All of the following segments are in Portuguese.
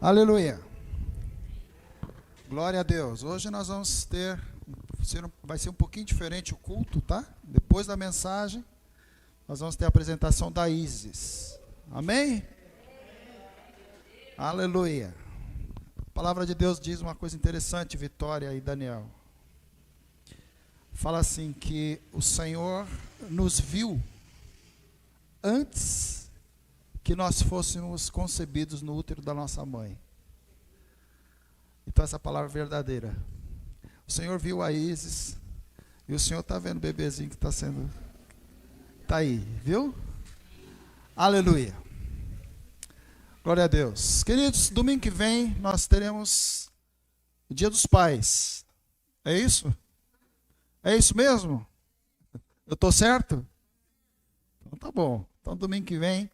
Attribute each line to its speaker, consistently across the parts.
Speaker 1: Aleluia. Glória a Deus. Hoje nós vamos vai ser um pouquinho diferente o culto, tá? Depois da mensagem, nós vamos ter a apresentação da Isis. Amém? Aleluia. A palavra de Deus diz uma coisa interessante, Vitória e Daniel. Fala assim que o Senhor nos viu antes que nós fôssemos concebidos no útero da nossa mãe. Então essa palavra é verdadeira. O Senhor viu a Isis e o Senhor está vendo o bebezinho que está aí, viu? Aleluia. Glória a Deus. Queridos, domingo que vem nós teremos o Dia dos Pais. É isso? É isso mesmo? Eu estou certo? Então tá bom. Então domingo que vem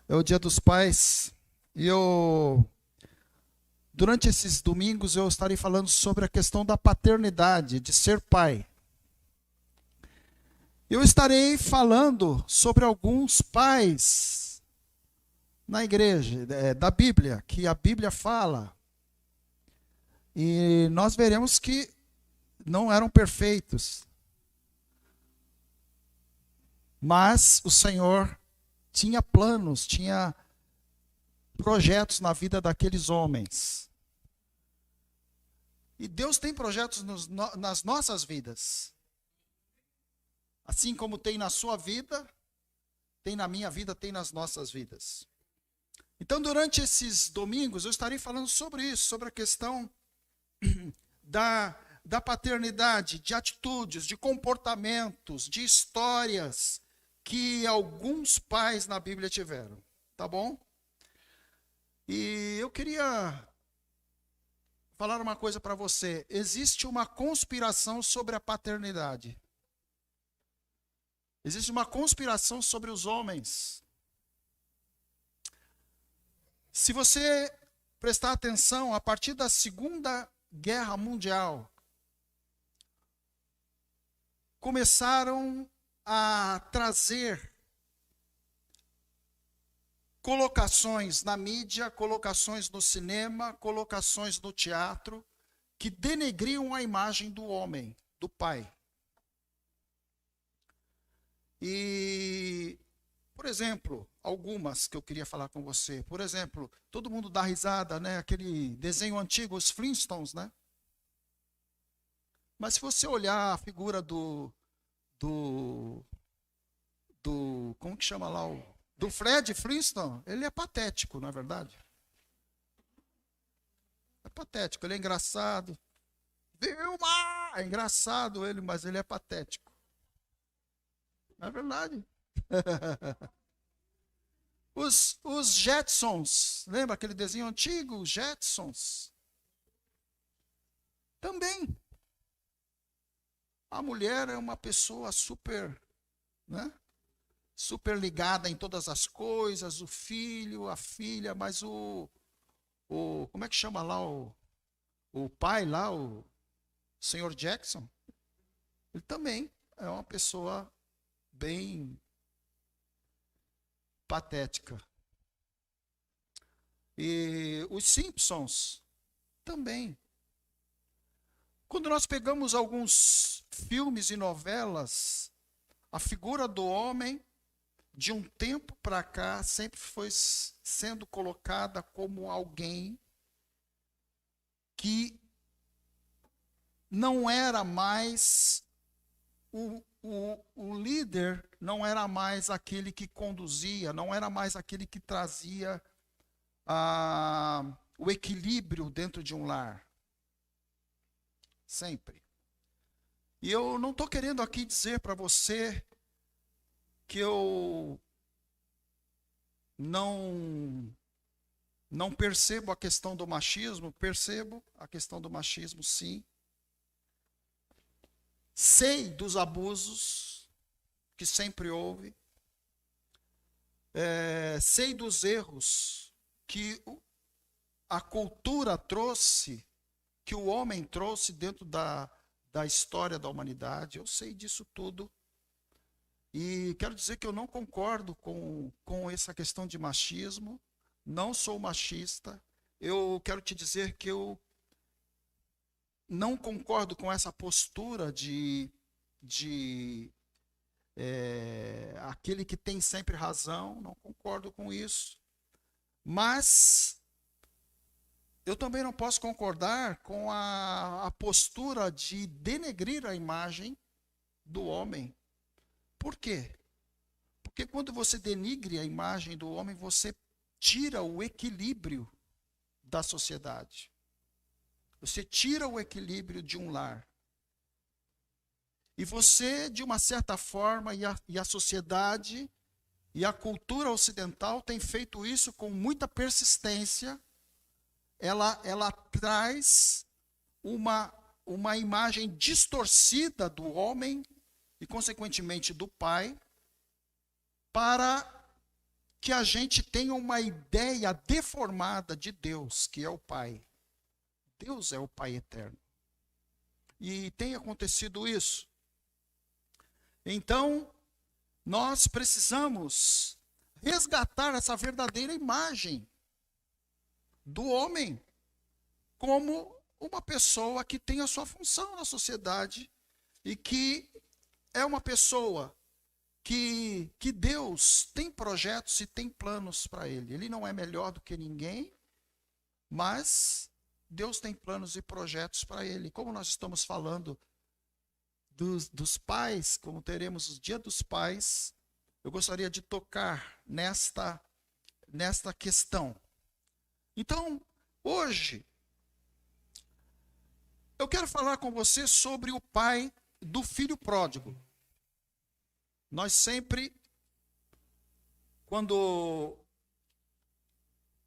Speaker 1: é o Dia dos Pais. E durante esses domingos eu estarei falando sobre a questão da paternidade, de ser pai. Eu estarei falando sobre alguns pais na igreja, da Bíblia, que a Bíblia fala. E nós veremos que não eram perfeitos. Mas o Senhor tinha planos, tinha projetos na vida daqueles homens. E Deus tem projetos nas nossas vidas. Assim como tem na sua vida, tem na minha vida, tem nas nossas vidas. Então, durante esses domingos, eu estarei falando sobre isso, sobre a questão da paternidade, de atitudes, de comportamentos, de histórias que alguns pais na Bíblia tiveram, tá bom? E eu queria falar uma coisa para você. Existe uma conspiração sobre a paternidade. Existe uma conspiração sobre os homens. Se você prestar atenção, a partir da Segunda Guerra Mundial, começaram a trazer colocações na mídia, colocações no cinema, colocações no teatro, que denegriam a imagem do homem, do pai. E, por exemplo, algumas que eu queria falar com você. Por exemplo, todo mundo dá risada, né? Aquele desenho antigo, os Flintstones, né? Mas se você olhar a figura como que chama lá do Fred Flintstone, ele é patético, não é verdade? É patético, ele é engraçado. Vilma! É engraçado ele, mas ele é patético. Não é verdade? Os Jetsons, lembra aquele desenho antigo, os Jetsons? Também. A mulher é uma pessoa super, né? Super ligada em todas as coisas, o filho, a filha, mas como é que chama lá o pai lá, o Sr. Jackson? Ele também é uma pessoa bem patética. E os Simpsons também. Quando nós pegamos alguns filmes e novelas, a figura do homem, de um tempo para cá, sempre foi sendo colocada como alguém que não era mais o líder, não era mais aquele que conduzia, não era mais aquele que trazia o equilíbrio dentro de um lar. Sempre. E eu não estou querendo aqui dizer para você que eu não percebo a questão do machismo. Percebo a questão do machismo, sim. Sei dos abusos que sempre houve. Sei dos erros que a cultura trouxe, que o homem trouxe dentro da história da humanidade. Eu sei disso tudo. E quero dizer que eu não concordo com essa questão de machismo. não sou machista. Eu quero te dizer que eu não concordo com essa postura de aquele que tem sempre razão, não concordo com isso. Mas eu também não posso concordar com a postura de denegrir a imagem do homem. Por quê? Porque quando você denigre a imagem do homem, você tira o equilíbrio da sociedade. Você tira o equilíbrio de um lar. E você, de uma certa forma, e a sociedade e a cultura ocidental tem feito isso com muita persistência. Ela traz uma imagem distorcida do homem e, consequentemente, do pai, para que a gente tenha uma ideia deformada de Deus, que é o Pai. Deus é o Pai eterno. E tem acontecido isso. Então, nós precisamos resgatar essa verdadeira imagem do homem como uma pessoa que tem a sua função na sociedade e que é uma pessoa que Deus tem projetos e tem planos para ele. Ele não é melhor do que ninguém, mas Deus tem planos e projetos para ele. Como nós estamos falando dos pais, como teremos o Dia dos Pais, eu gostaria de tocar nesta questão. Então, hoje, eu quero falar com você sobre o pai do filho pródigo. Nós sempre, quando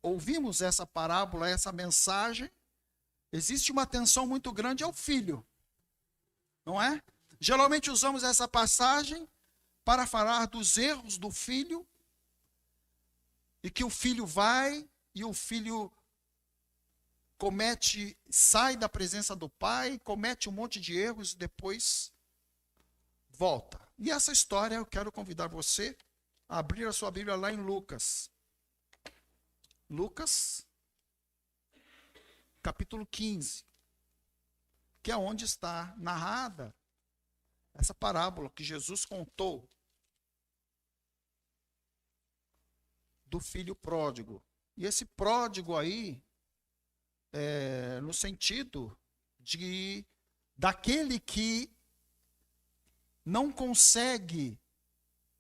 Speaker 1: ouvimos essa parábola, essa mensagem, existe uma atenção muito grande ao filho, não é? Geralmente usamos essa passagem para falar dos erros do filho, e que o filho vai, e o filho sai da presença do pai, comete um monte de erros e depois volta. E essa história eu quero convidar você a abrir a sua Bíblia lá em Lucas. Lucas, capítulo 15, que é onde está narrada essa parábola que Jesus contou do filho pródigo. E esse pródigo aí, no sentido daquele que não consegue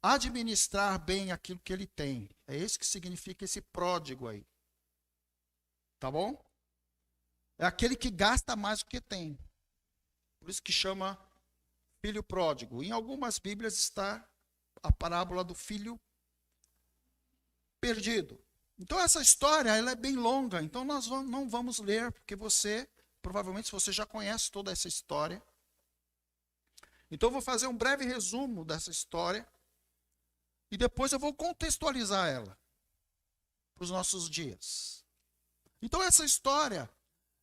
Speaker 1: administrar bem aquilo que ele tem. É isso que significa esse pródigo aí. Tá bom? É aquele que gasta mais do que tem. Por isso que chama filho pródigo. Em algumas Bíblias está a parábola do filho perdido. Então essa história ela é bem longa, então nós não vamos ler, porque provavelmente você já conhece toda essa história. Então eu vou fazer um breve resumo dessa história e depois eu vou contextualizar ela para os nossos dias. Então essa história,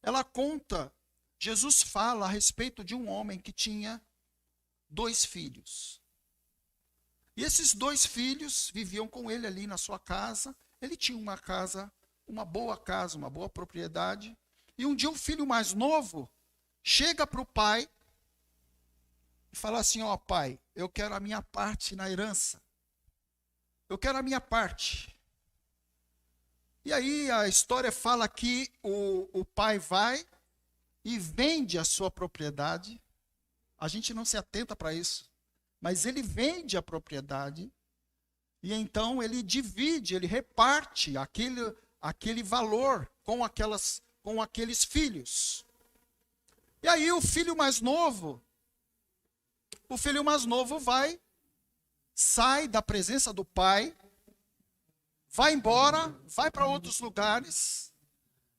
Speaker 1: ela conta, Jesus fala a respeito de um homem que tinha 2 filhos. E esses 2 filhos viviam com ele ali na sua casa. Ele tinha uma casa, uma boa propriedade. E um dia o filho mais novo chega para o pai e fala assim: ó pai, eu quero a minha parte na herança. Eu quero a minha parte. E aí a história fala que o pai vai e vende a sua propriedade. A gente não se atenta para isso. Mas ele vende a propriedade. E então ele divide, ele reparte aquele valor com aqueles filhos. E aí o filho mais novo sai da presença do pai, vai embora, vai para outros lugares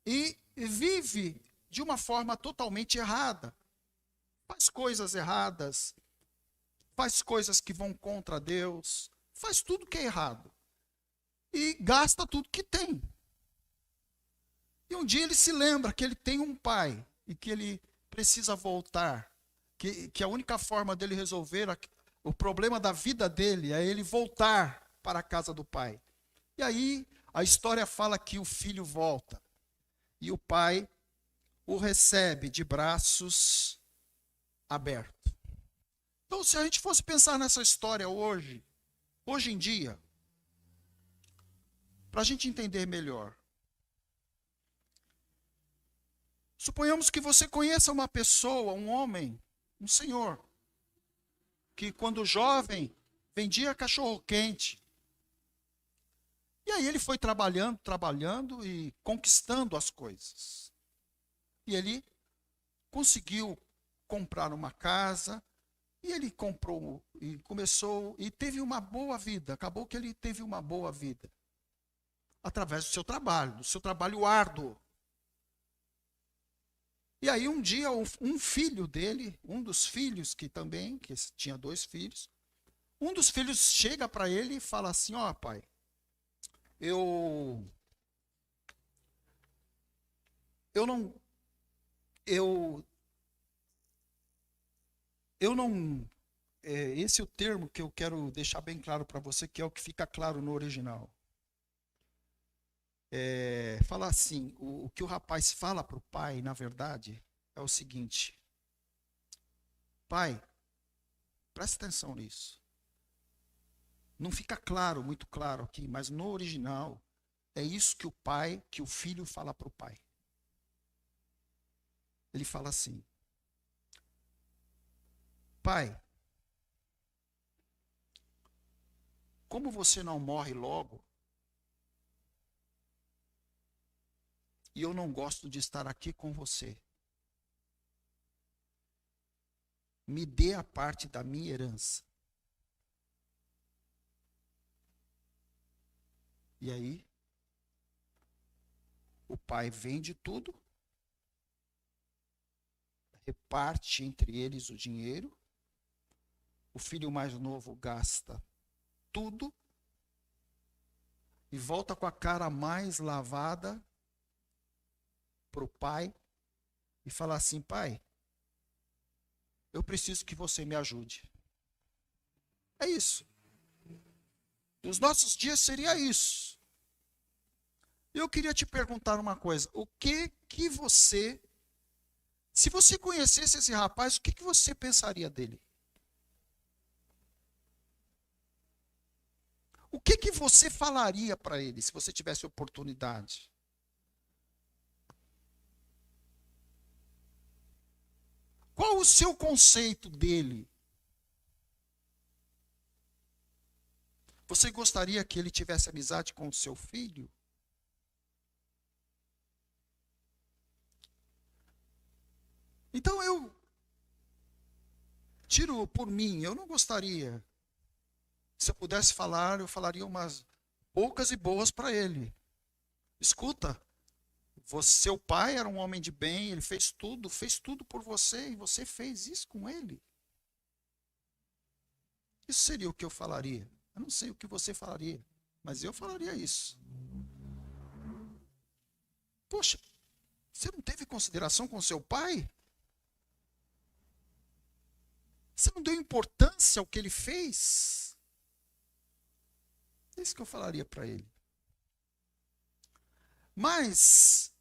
Speaker 1: e vive de uma forma totalmente errada. Faz coisas erradas, faz coisas que vão contra Deus, faz tudo que é errado. E gasta tudo que tem. E um dia ele se lembra que ele tem um pai e que ele precisa voltar. Que a única forma dele resolver o problema da vida dele é ele voltar para a casa do pai. E aí A história fala que o filho volta e o pai o recebe de braços abertos. Então, se a gente fosse pensar nessa história hoje em dia, para a gente entender melhor, suponhamos que você conheça uma pessoa, um homem, um senhor, que quando jovem vendia cachorro-quente. E aí ele foi trabalhando e conquistando as coisas. E ele conseguiu comprar uma casa, e ele comprou e começou e teve uma boa vida. Acabou que ele teve uma boa vida através do seu trabalho árduo. E aí um dia um filho dele, um dos filhos que tinha 2 filhos, um dos filhos chega para ele e fala assim: ó, pai, eu não eu não esse é o termo que eu quero deixar bem claro para você, que é o que fica claro no original. Fala assim, o que o rapaz fala para o pai, na verdade, é o seguinte: pai, presta atenção nisso. Não fica claro, muito claro aqui, mas no original é isso que o filho fala para o pai. Ele fala assim: pai, como você não morre logo, e eu não gosto de estar aqui com você, me dê a parte da minha herança. E aí, o pai vende tudo, reparte entre eles o dinheiro, o filho mais novo gasta tudo e volta com a cara mais lavada para o pai e fala assim: pai, eu preciso que você me ajude. É isso. Nos nossos dias seria isso. Eu queria te perguntar uma coisa: o que você, se você conhecesse esse rapaz, o que você pensaria dele? O que você falaria para ele se você tivesse oportunidade? Qual o seu conceito dele? Você gostaria que ele tivesse amizade com o seu filho? Então eu tiro por mim, eu não gostaria. Se eu pudesse falar, eu falaria umas poucas e boas para ele. Escuta, seu pai era um homem de bem, ele fez tudo por você, e você fez isso com ele. Isso seria o que eu falaria. Eu não sei o que você falaria, mas eu falaria isso. Poxa, você não teve consideração com seu pai? Você não deu importância ao que ele fez? É isso que eu falaria para ele. Mas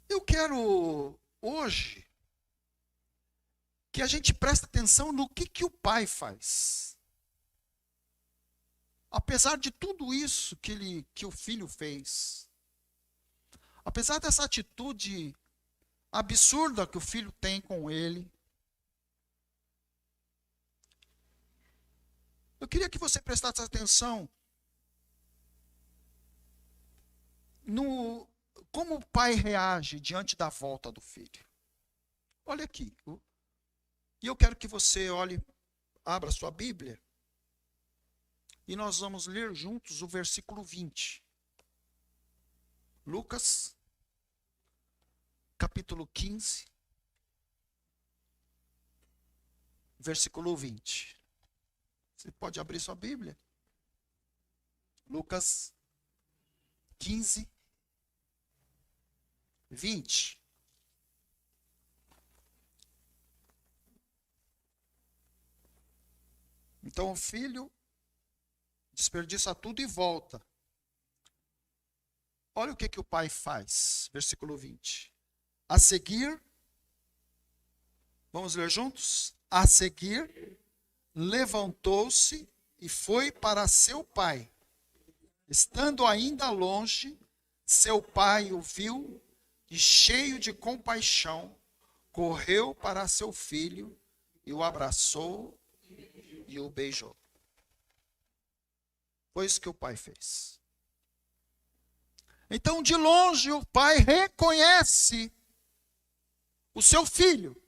Speaker 1: eu quero hoje que a gente preste atenção no que o pai faz. Apesar de tudo isso que o filho fez, apesar dessa atitude absurda que o filho tem com ele, eu queria que você prestasse atenção no como o pai reage diante da volta do filho. Olha aqui. E eu quero que você abra sua Bíblia, e nós vamos ler juntos o versículo 20. Lucas, capítulo 15, versículo 20. Você pode abrir sua Bíblia? Lucas 15, 20. Então o filho desperdiça tudo e volta. olha o que o pai faz. Versículo 20. A seguir, vamos ler juntos? A seguir, levantou-se e foi para seu pai. Estando ainda longe, seu pai o viu e, cheio de compaixão, correu para seu filho e o abraçou e o beijou. Foi isso que o pai fez. Então, de longe, o pai reconhece o seu filho.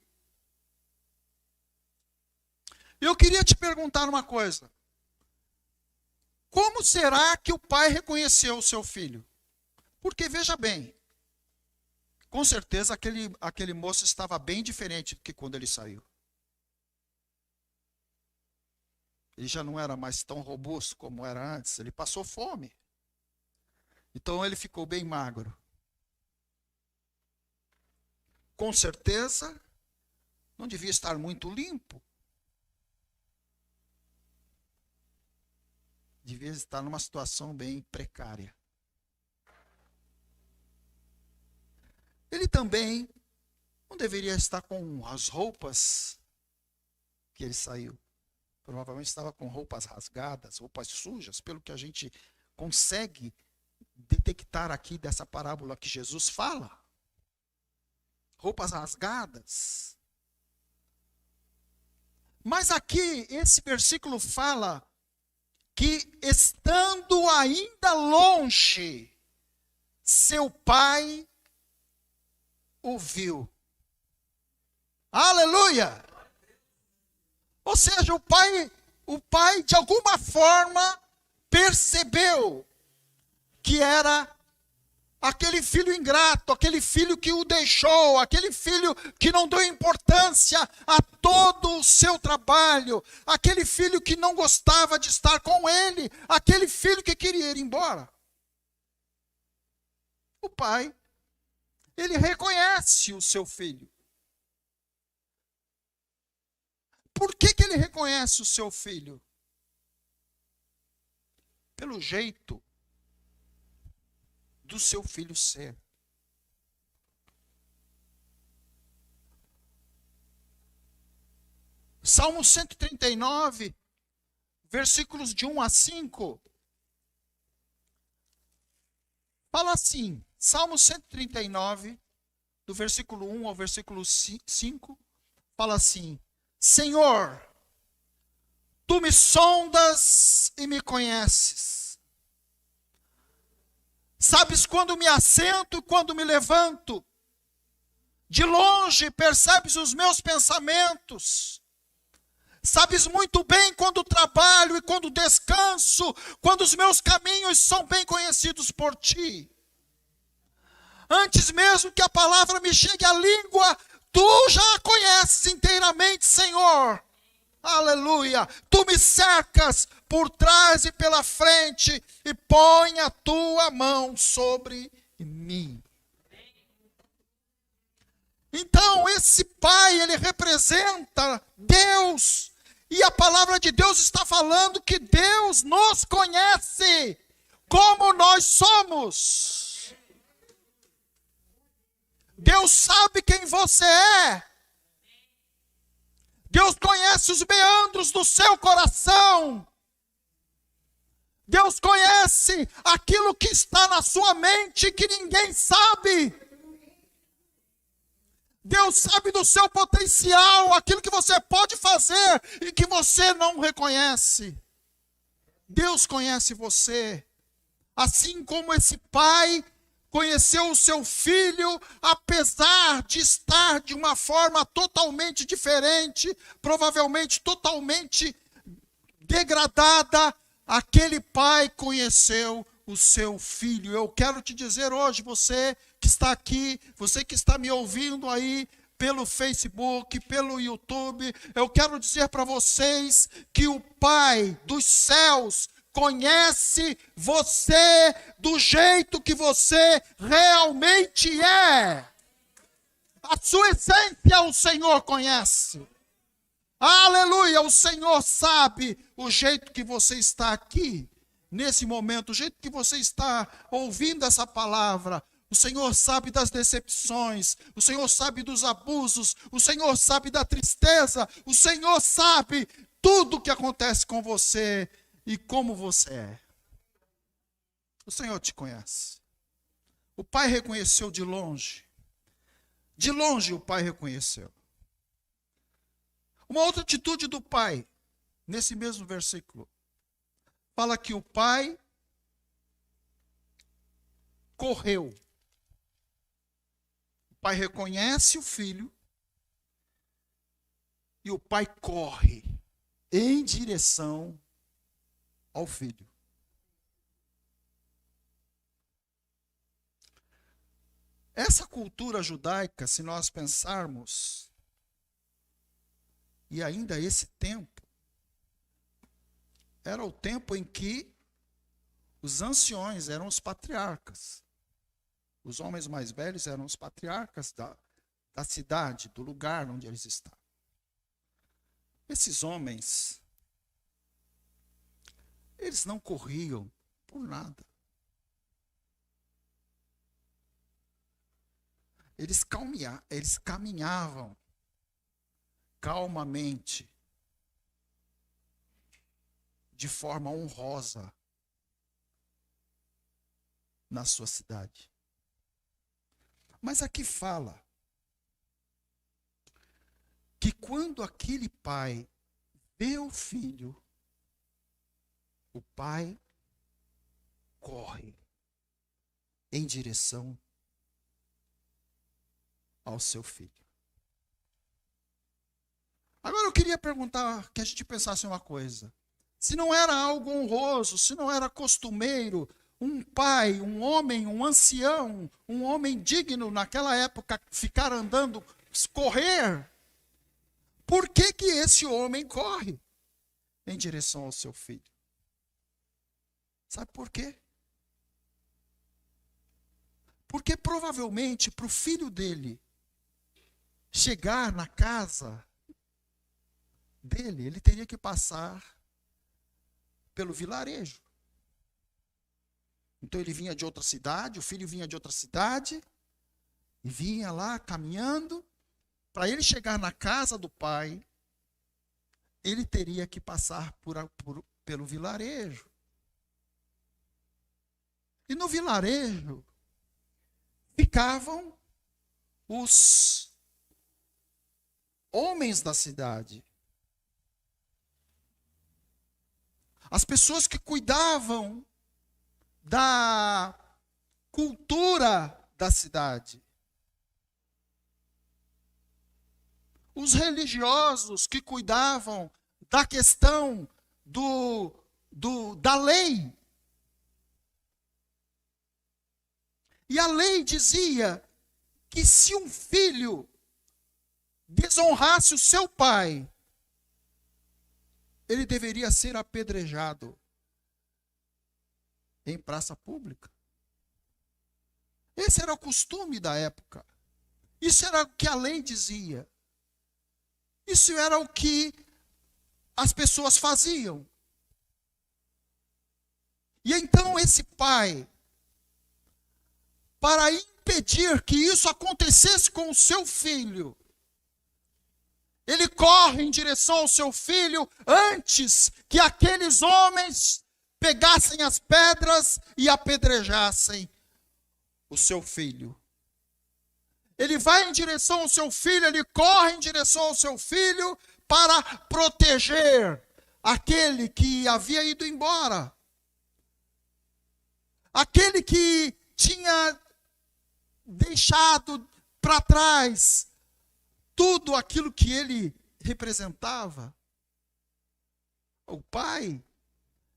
Speaker 1: Eu queria te perguntar uma coisa. Como será que o pai reconheceu o seu filho? Porque, veja bem, com certeza aquele moço estava bem diferente do que quando ele saiu. Ele já não era mais tão robusto como era antes, ele passou fome. Então ele ficou bem magro. Com certeza, não devia estar muito limpo. Devia estar numa situação bem precária. Ele também não deveria estar com as roupas que ele saiu. Provavelmente estava com roupas rasgadas, roupas sujas, pelo que a gente consegue detectar aqui dessa parábola que Jesus fala. Roupas rasgadas. Mas aqui, esse versículo fala que, estando ainda longe, seu pai o viu. Aleluia! Ou seja, o pai de alguma forma percebeu que era aquele filho ingrato, aquele filho que o deixou, aquele filho que não deu importância a todo o seu trabalho, aquele filho que não gostava de estar com ele, aquele filho que queria ir embora. O pai, ele reconhece o seu filho. Por que ele reconhece o seu filho? Pelo jeito do seu filho ser. Salmo 139, versículos de 1 a 5, fala assim, Salmo 139, do versículo 1 ao versículo 5, fala assim: Senhor, tu me sondas e me conheces. Sabes quando me assento e quando me levanto. De longe percebes os meus pensamentos. Sabes muito bem quando trabalho e quando descanso, quando os meus caminhos são bem conhecidos por ti. Antes mesmo que a palavra me chegue à língua, tu já a conheces inteiramente, Senhor. Aleluia. Tu me cercas por trás e pela frente e põe a tua mão sobre mim. Então, esse pai, ele representa Deus. E a palavra de Deus está falando que Deus nos conhece como nós somos. Deus sabe quem você é. Deus conhece os meandros do seu coração. Deus conhece aquilo que está na sua mente que ninguém sabe. Deus sabe do seu potencial, aquilo que você pode fazer e que você não reconhece. Deus conhece você. Assim como esse pai conheceu o seu filho, apesar de estar de uma forma totalmente diferente, provavelmente totalmente degradada, aquele pai conheceu o seu filho. Eu quero te dizer hoje, você que está aqui, você que está me ouvindo aí pelo Facebook, pelo YouTube, eu quero dizer para vocês que o Pai dos céus conhece você do jeito que você realmente é. A sua essência o Senhor conhece. Aleluia, o Senhor sabe o jeito que você está aqui. nesse momento, o jeito que você está ouvindo essa palavra, o Senhor sabe das decepções, o Senhor sabe dos abusos, o Senhor sabe da tristeza, o Senhor sabe tudo o que acontece com você e como você é. O Senhor te conhece. O pai reconheceu de longe. De longe o pai reconheceu. Uma outra atitude do pai, nesse mesmo versículo, fala que o pai correu. O pai reconhece o filho e o pai corre em direção ao filho. Essa cultura judaica, se nós pensarmos, e ainda esse tempo, era o tempo em que os anciões eram os patriarcas. Os homens mais velhos eram os patriarcas da cidade, do lugar onde eles estavam. Esses homens, eles não corriam por nada. Eles caminhavam calmamente, de forma honrosa, na sua cidade. Mas aqui fala que quando aquele pai vê o filho, o pai corre em direção ao seu filho. Agora eu queria perguntar, que a gente pensasse uma coisa. Se não era algo honroso, se não era costumeiro, um pai, um homem, um ancião, um homem digno naquela época ficar andando, correr, por que que esse homem corre em direção ao seu filho? Sabe por quê? Porque provavelmente para o filho dele chegar na casa dele, ele teria que passar pelo vilarejo. Então ele vinha de outra cidade, o filho vinha de outra cidade, e vinha lá caminhando. Para ele chegar na casa do pai, ele teria que passar pelo vilarejo. E no vilarejo ficavam os homens da cidade. As pessoas que cuidavam da cultura da cidade. Os religiosos que cuidavam da questão da lei. E a lei dizia que se um filho desonrasse o seu pai, ele deveria ser apedrejado em praça pública. Esse era o costume da época. Isso era o que a lei dizia. Isso era o que as pessoas faziam. E então esse pai, para impedir que isso acontecesse com o seu filho, ele corre em direção ao seu filho antes que aqueles homens pegassem as pedras e apedrejassem o seu filho. Ele vai em direção ao seu filho, ele corre em direção ao seu filho para proteger aquele que havia ido embora. Aquele que tinha deixado para trás tudo aquilo que ele representava. O pai,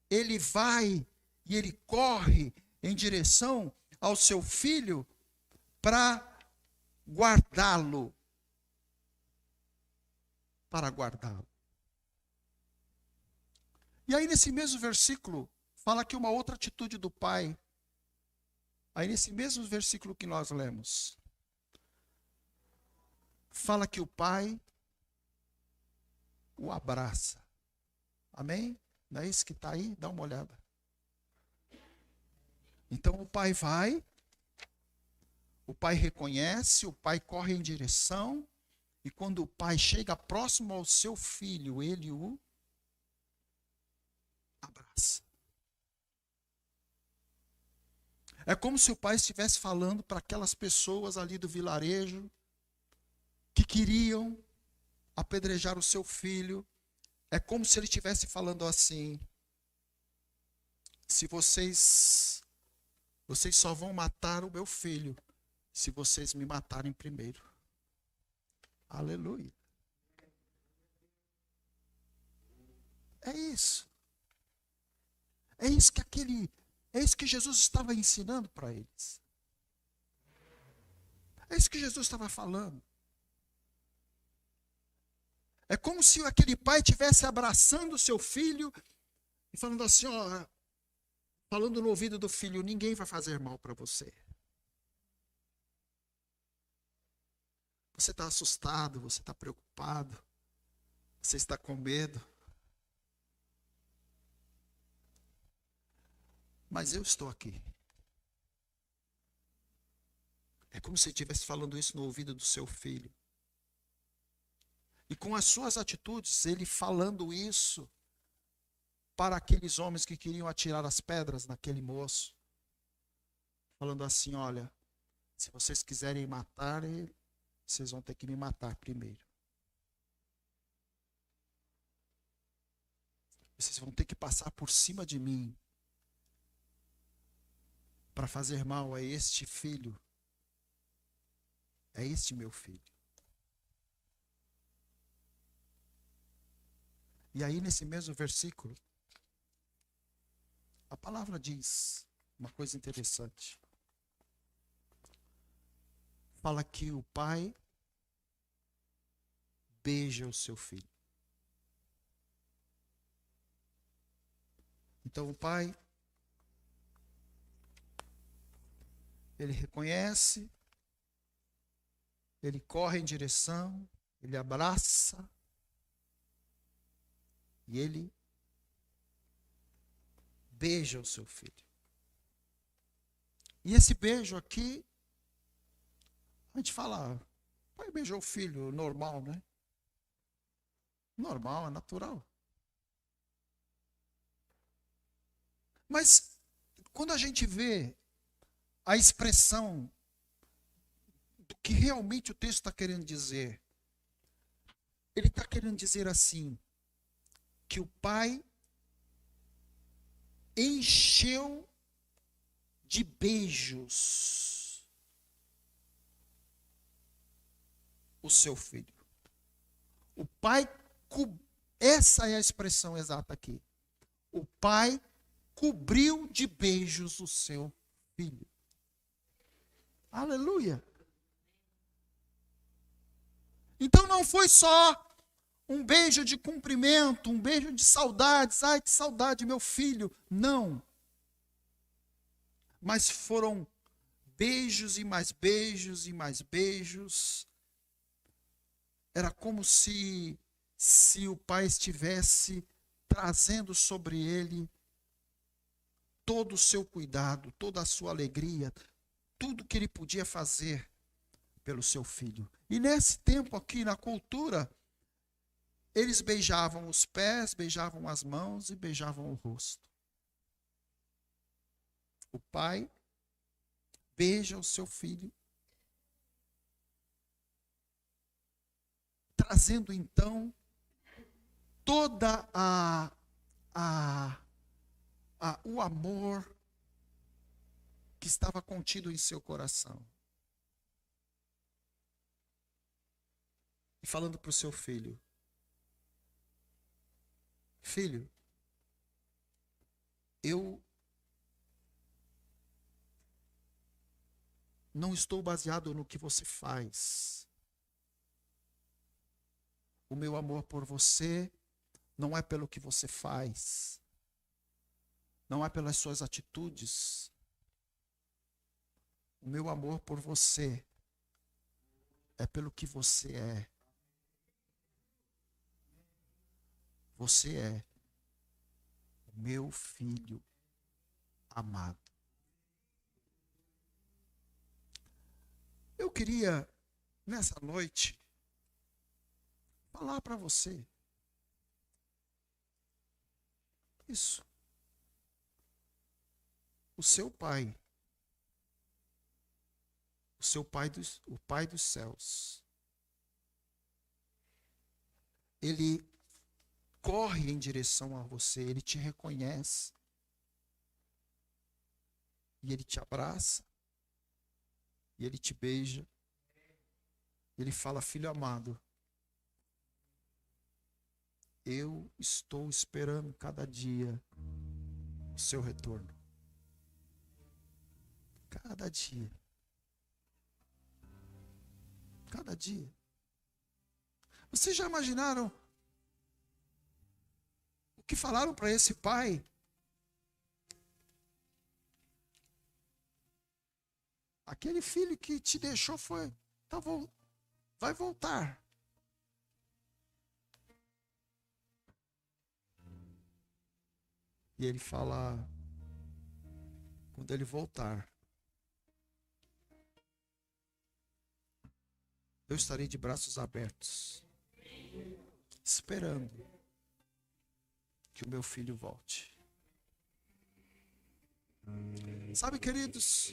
Speaker 1: ele vai e ele corre em direção ao seu filho para guardá-lo. Para guardá-lo. E aí nesse mesmo versículo, fala aqui uma outra atitude do pai. Aí nesse mesmo versículo que nós lemos, fala que o pai o abraça. Amém? Não é isso que está aí? Dá uma olhada. Então o pai vai, o pai reconhece, o pai corre em direção, e quando o pai chega próximo ao seu filho, ele o abraça. É como se o pai estivesse falando para aquelas pessoas ali do vilarejo que queriam apedrejar o seu filho. É como se ele estivesse falando assim: se vocês só vão matar o meu filho se vocês me matarem primeiro. Aleluia. É isso. É isso que Jesus estava ensinando para eles. É isso que Jesus estava falando. É como se aquele pai estivesse abraçando o seu filho e falando assim, ó, falando no ouvido do filho: ninguém vai fazer mal para você. Você está assustado, você está preocupado, você está com medo. Mas eu estou aqui. É como se ele estivesse falando isso no ouvido do seu filho. E com as suas atitudes, ele falando isso para aqueles homens que queriam atirar as pedras naquele moço. Falando assim: olha, se vocês quiserem matar ele, vocês vão ter que me matar primeiro. Vocês vão ter que passar por cima de mim para fazer mal a este filho. É este meu filho. E aí, nesse mesmo versículo, a palavra diz uma coisa interessante. Fala que o pai beija o seu filho. Então o pai, ele reconhece, ele corre em direção, ele abraça e ele beija o seu filho. E esse beijo aqui, a gente fala, o pai beijou o filho, normal, né? Normal, é natural. Mas quando a gente vê a expressão do que realmente o texto está querendo dizer, ele está querendo dizer assim, que o pai encheu de beijos o seu filho. O pai, essa é a expressão exata aqui. O pai cobriu de beijos o seu filho. Aleluia. Então não foi só um beijo de cumprimento, um beijo de saudades. Ai, que saudade, meu filho. Não. Mas foram beijos e mais beijos e mais beijos. Era como se o pai estivesse trazendo sobre ele todo o seu cuidado, toda a sua alegria, tudo que ele podia fazer pelo seu filho. E nesse tempo aqui, na cultura, eles beijavam os pés, beijavam as mãos e beijavam o rosto. O pai beija o seu filho, trazendo então toda o amor que estava contido em seu coração. E falando para o seu filho: filho, eu não estou baseado no que você faz. O meu amor por você não é pelo que você faz, não é pelas suas atitudes. O meu amor por você é pelo que você é. Você é o meu filho amado. Eu queria, nessa noite, falar para você isso. O seu pai, o pai dos céus, ele corre em direção a você, ele te reconhece, e ele te abraça, e ele te beija, ele fala: filho amado, eu estou esperando cada dia o seu retorno. Cada dia. Cada dia. Vocês já imaginaram o que falaram para esse pai? Aquele filho que te deixou vai voltar. E ele fala: quando ele voltar, eu estarei de braços abertos, esperando que o meu filho volte. Sabe, queridos,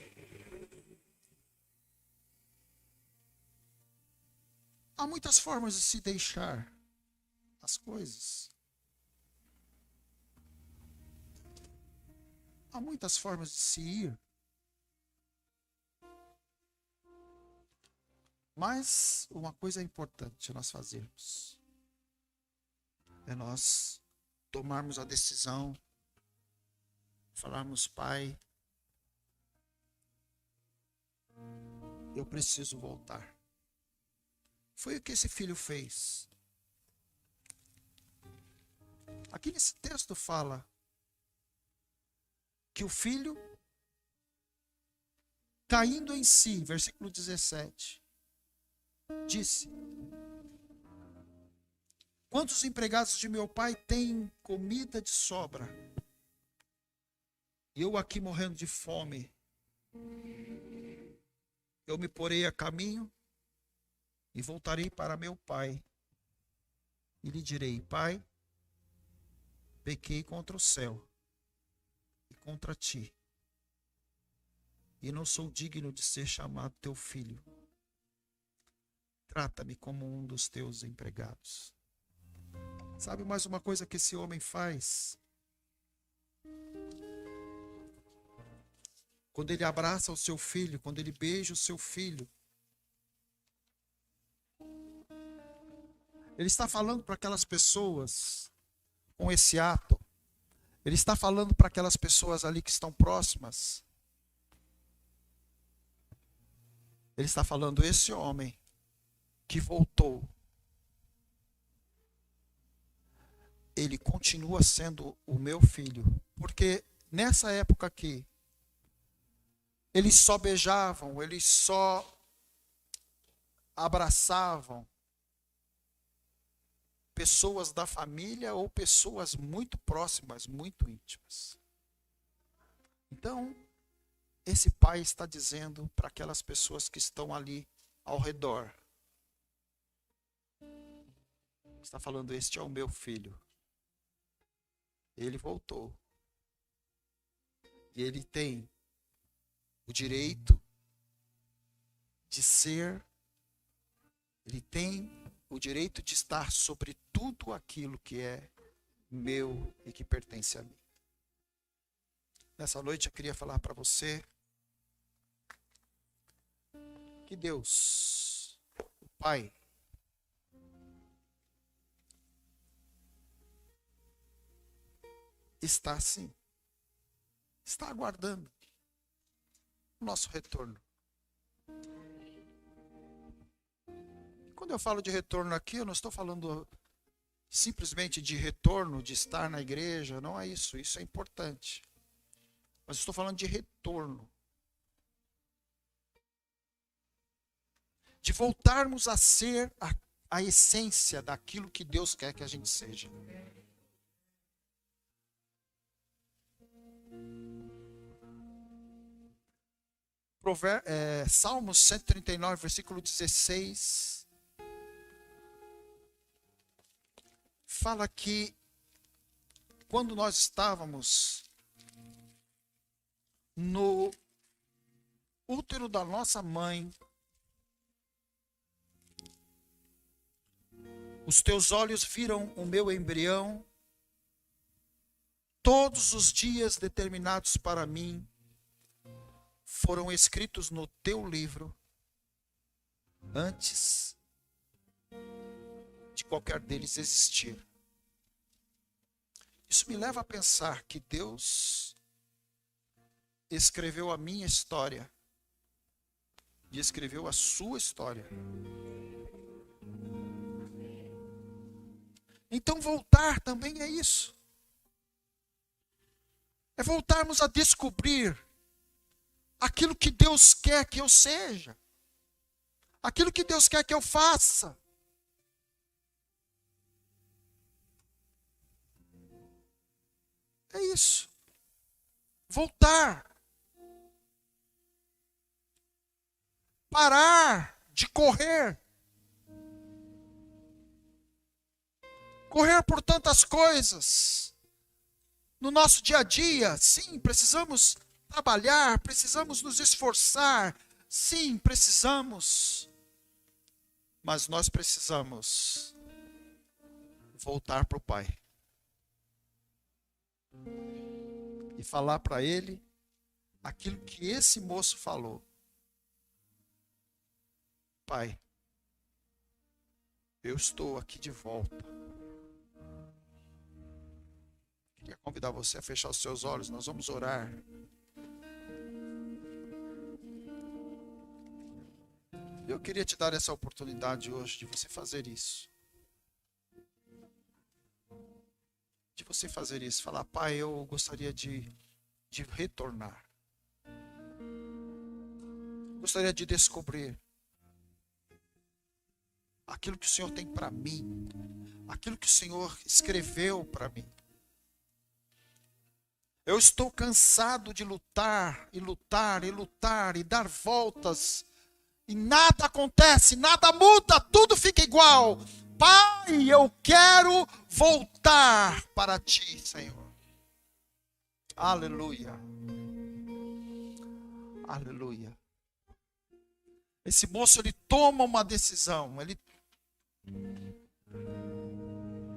Speaker 1: há muitas formas de se deixar as coisas. Há muitas formas de se ir. Mas uma coisa importante nós fazermos é nós tomarmos a decisão, falarmos: pai, eu preciso voltar. Foi o que esse filho fez. Aqui nesse texto fala que o filho, caindo em si, versículo 17, disse: quantos empregados de meu pai têm comida de sobra? E eu aqui morrendo de fome. Eu me porei a caminho e voltarei para meu pai. E lhe direi: pai, pequei contra o céu e contra ti, e não sou digno de ser chamado teu filho. Trata-me como um dos teus empregados. Sabe mais uma coisa que esse homem faz? Quando ele abraça o seu filho, quando ele beija o seu filho, ele está falando para aquelas pessoas, com esse ato, ele está falando para aquelas pessoas ali que estão próximas. Ele está falando: esse homem que voltou, ele continua sendo o meu filho. Porque nessa época aqui, eles só beijavam, eles só abraçavam pessoas da família ou pessoas muito próximas, muito íntimas. Então, esse pai está dizendo para aquelas pessoas que estão ali ao redor, está falando: este é o meu filho. Ele voltou. E ele tem o direito de ser, ele tem o direito de estar sobre tudo aquilo que é meu e que pertence a mim. Nessa noite eu queria falar para você que Deus, o Pai, está assim, está aguardando o nosso retorno. Quando eu falo de retorno aqui, eu não estou falando simplesmente de retorno, de estar na igreja, não é isso, isso é importante. Mas estou falando de retorno. De voltarmos a ser a essência daquilo que Deus quer que a gente seja. Salmos 139, versículo 16, fala que quando nós estávamos no útero da nossa mãe, os teus olhos viram o meu embrião, todos os dias determinados para mim foram escritos no teu livro, antes de qualquer deles existir. Isso me leva a pensar que Deus escreveu a minha história e escreveu a sua história. Então voltar também é isso. É voltarmos a descobrir aquilo que Deus quer que eu seja. Aquilo que Deus quer que eu faça. É isso. Voltar. Parar de correr. Correr por tantas coisas. No nosso dia a dia, sim, precisamos trabalhar, precisamos nos esforçar, sim, precisamos. Mas nós precisamos voltar para o Pai. E falar para Ele aquilo que esse moço falou. Pai, eu estou aqui de volta. Queria convidar você a fechar os seus olhos, nós vamos orar. Eu queria te dar essa oportunidade hoje de você fazer isso. De você fazer isso, falar, Pai, eu gostaria de retornar. Gostaria de descobrir aquilo que o Senhor tem para mim, aquilo que o Senhor escreveu para mim. Eu estou cansado de lutar e lutar e lutar e dar voltas e nada acontece, nada muda, tudo fica igual. Pai, eu quero voltar para Ti, Senhor. Aleluia. Aleluia. Esse moço, ele toma uma decisão, ele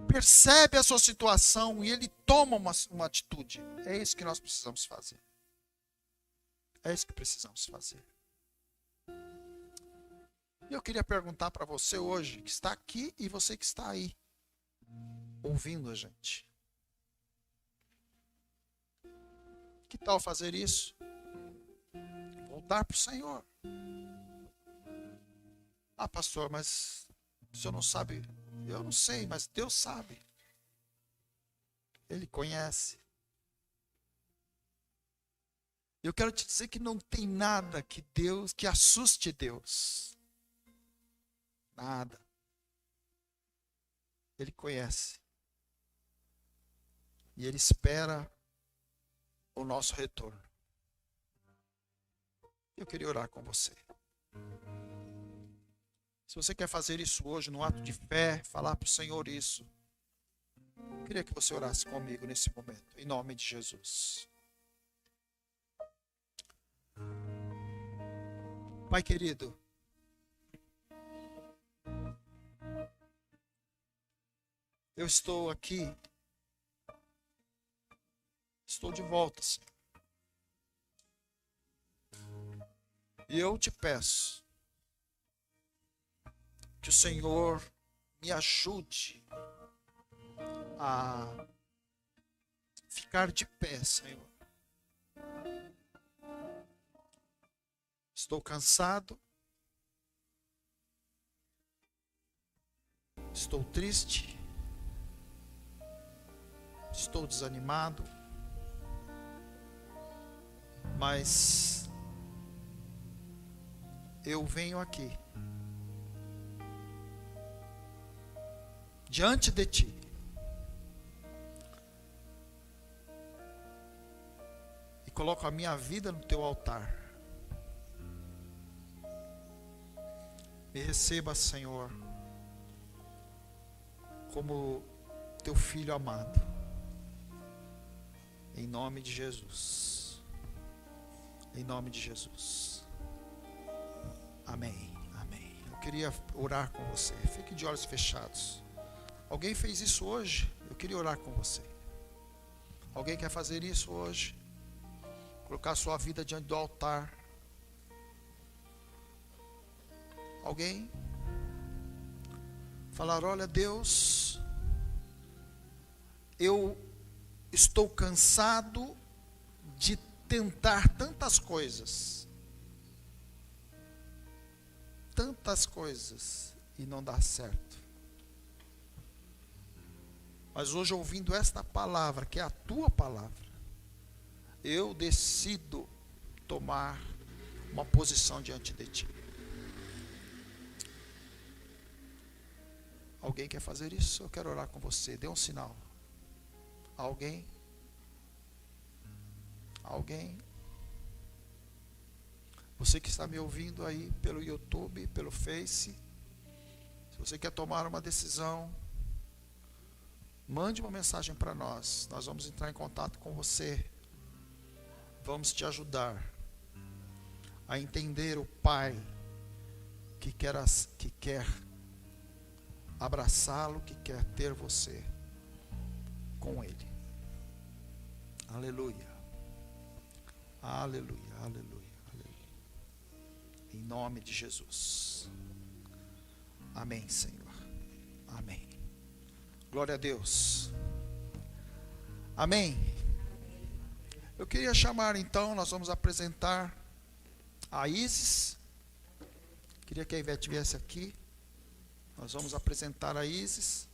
Speaker 1: percebe a sua situação e ele toma uma atitude. É isso que nós precisamos fazer. É isso que precisamos fazer. E eu queria perguntar para você hoje, que está aqui e você que está aí, ouvindo a gente. Que tal fazer isso? Voltar para o Senhor. Ah, pastor, mas o senhor não sabe? Eu não sei, mas Deus sabe. Ele conhece. Eu quero te dizer que não tem nada que assuste Deus. Nada. Ele conhece. E Ele espera o nosso retorno. Eu queria orar com você. Se você quer fazer isso hoje, no ato de fé, falar para o Senhor isso, eu queria que você orasse comigo nesse momento, em nome de Jesus. Pai querido, eu estou aqui, estou de volta, Senhor. E eu te peço que o Senhor me ajude a ficar de pé, Senhor. Estou cansado, estou triste, estou desanimado, mas eu venho aqui diante de Ti e coloco a minha vida no Teu altar. Me receba, Senhor, como teu filho amado. Em nome de Jesus. Em nome de Jesus. Amém. Amém. Eu queria orar com você. Fique de olhos fechados. Alguém fez isso hoje? Eu queria orar com você. Alguém quer fazer isso hoje? Colocar sua vida diante do altar. Alguém? Falar: olha, Deus, eu estou cansado de tentar tantas coisas e não dar certo. Mas hoje, ouvindo esta palavra, que é a tua palavra, eu decido tomar uma posição diante de ti. Alguém quer fazer isso? Eu quero orar com você. Dê um sinal. Alguém? Alguém? Você que está me ouvindo aí pelo YouTube, pelo Face, se você quer tomar uma decisão, mande uma mensagem para nós. Nós vamos entrar em contato com você. Vamos te ajudar a entender o Pai que quer abraçá-lo, que quer ter você com Ele. Aleluia. Aleluia, aleluia, aleluia. Em nome de Jesus. Amém, Senhor. Amém. Glória a Deus. Amém. Eu queria chamar então, nós vamos apresentar a Isis. Queria que a Ivete viesse aqui. Nós vamos apresentar a Isis.